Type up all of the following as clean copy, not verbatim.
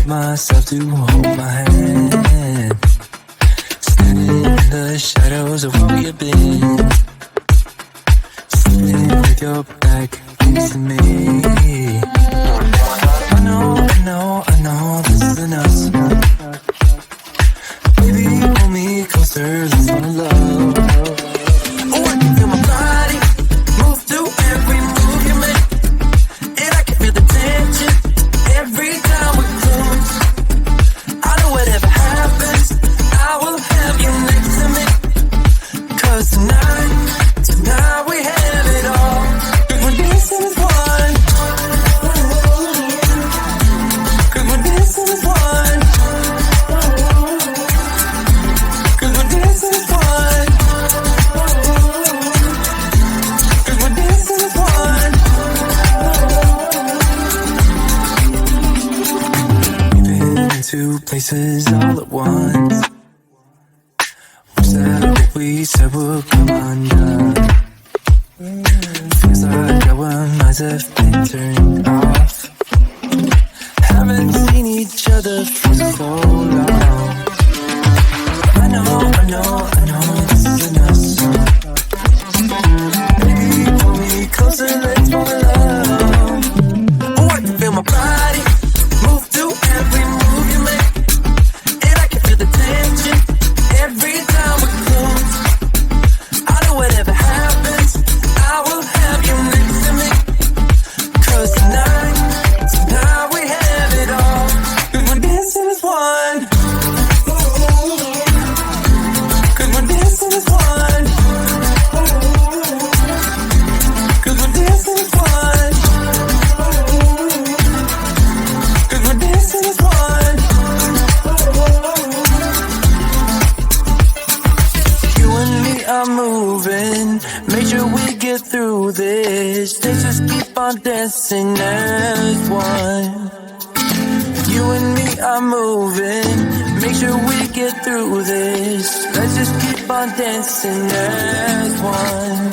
myself to hold my hand. Standing in the shadows of where we've been. Sitting with your back facing me. I know this isn't us. Baby, pull me closer, let's fall in love. Oh, I can feel my body move through every move you make. And I can feel the tension every time we close. I know whatever happens, I will have you next to me. 'Cause tonight we have it all. 'Cause we're dancing as one. 'Cause we're dancing as one. 'Cause we're dancing as one. 'Cause we're dancing as one. We've been in two places all at once. Was that what we said would come undone? Feels like our minds have been turned off. Haven't seen each other for so long. I know this isn't us. Baby, pull me closer, let's fall in love. Oh, I can feel my body move through every move you make. And I can feel the tension every time we close. I know whatever happens, I will have you next to me. 'Cause tonight we have it all. 'Cause we're dancing as one. 'Cause we're dancing as one. 'Cause we're dancing as one. 'Cause we're dancing as one. You and me are moving, make sure we get through this. Let's just keep on dancing as one. You and me are moving, make sure we get through this. Let's just keep on dancing as one.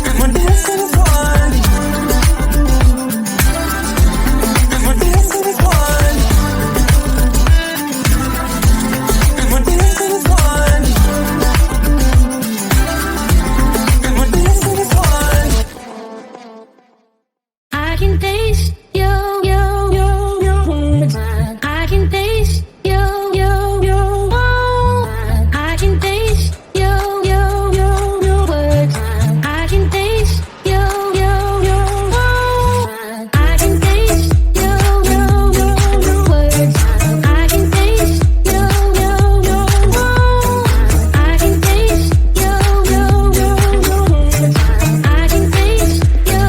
'Cause we're dancing as one. 'Cause we're dancing as one. 'Cause we're dancing as one. 'Cause we're dancing as one. I can taste you. I can taste you. I can taste you. Words. I can taste you. I can taste you. Words. I can taste you. I can taste you. I can taste you.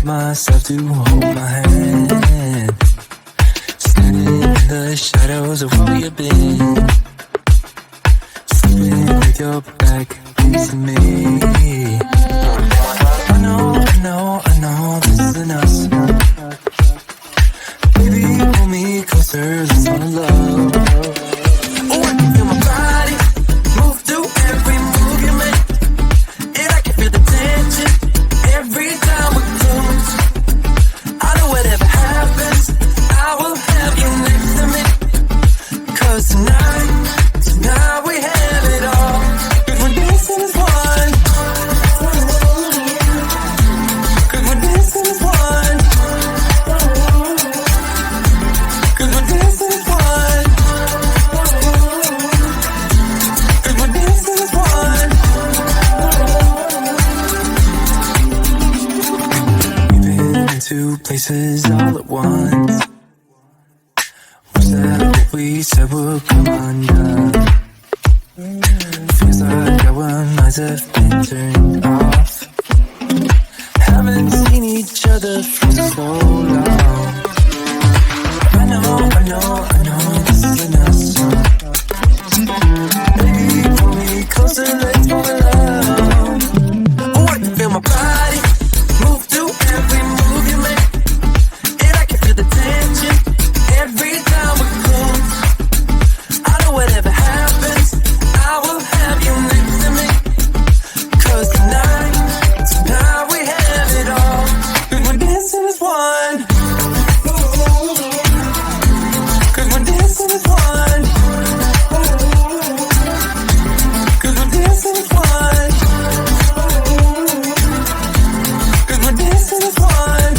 Myself to hold my hand, standing in the shadows of where you've been, sleeping with your back facing me. I know this isn't us. Baby, pull me closer, let's fall in love. Oh, I can feel my body move through every move you make, and I can feel the tension every time we close. I know whatever happens, I will have you next to me. 'Cause tonight we have it all. 'Cause we're dancing as one. 'Cause we're dancing as one. 'Cause we're dancing as one. 'Cause we're dancing as one. Two places all at once. Was that what we said would come undone? Feels like our minds have been turned off. Haven't seen each other for so long. I know this isn't us. Baby, pull me closer, let's fall in love. Oh, I can feel my body move through every move you make, and I can feel the tension every time we close. I know whatever happens, I will have you next to me. 'Cause tonight we have it all. 'Cause we're dancing as one. 'Cause we're dancing as one. 'Cause we're dancing as one. 'Cause we're dancing as one.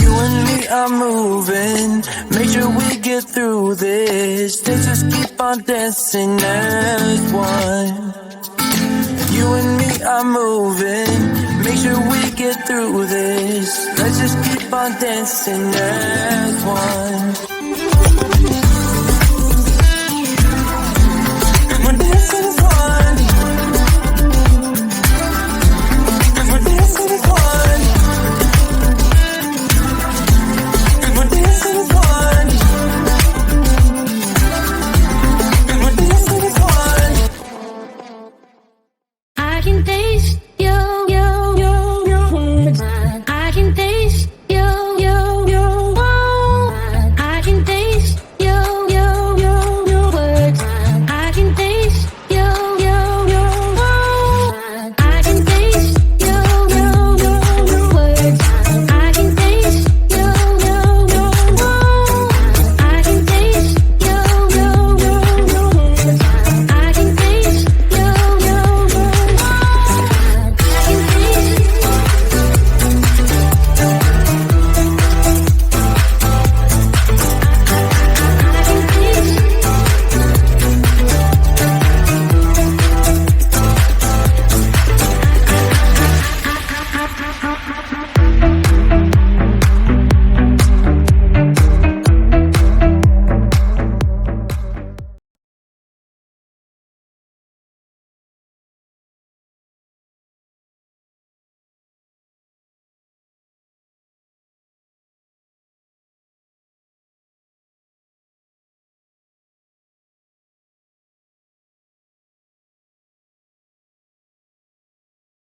You and me are moving, make sure we get through this. Let's just keep on dancing as one. You and me are moving, make sure we get through this. Let's just keep on dancing as one.